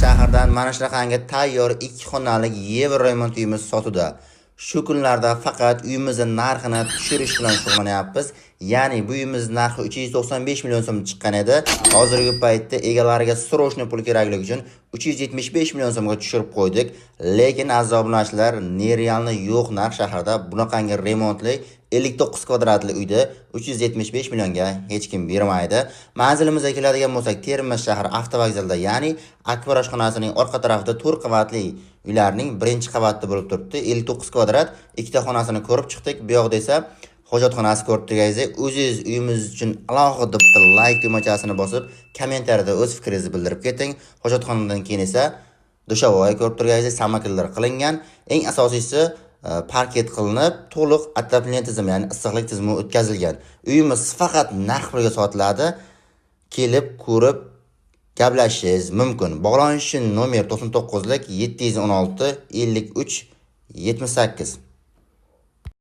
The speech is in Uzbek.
shahardan mana shunaqangi tayyor 2 xonalik Yevromont uyimiz sotuvda. Shu kunlarda faqat uyimizning narxini tushirish bilan shug'ullanyapmiz. Ya'ni bu uyimiz narxi 395 million so'm chiqqan edi. Hozirgi paytda egalariga srochniy pul kerakligi uchun 375 million so'mga tushirib qo'ydik. Lekin azoblanishlar nerealni yo'q narx shaharda bunaqangi remontli 59 kvadratli uyda 375 millionga hech kim bermaydi. Manzilimizga keladigan bo'lsak, Termiz shahri avtovokzalda, ya'ni Akbar oshxonasining orqa tarafida 4 qavatli uylarning birinchi qavatida bo'lib turibdi. 59 kvadrat, ikkita xonasini ko'rib chiqdik. Bu yoqda esa hojatxonasi ko'rib turganingizdek, o'zingiz uyimiz uchun alohida bitta like tugmachasini bosib, kommentariyada o'z fikringizni bildirib keting. Hojatxonadan keyin esa dushovoy ko'rib turganingizdek samokullar qilingan. Eng asosiysi parket qilinib, to'liq отопление tizimi, ya'ni issiqlik tizimi o'tkazilgan. Uyimiz faqat narx pulga sotiladi. Kelib, ko'rib gaplashishingiz mumkin. Bog'lanish uchun nomer 99lik 716 53 78.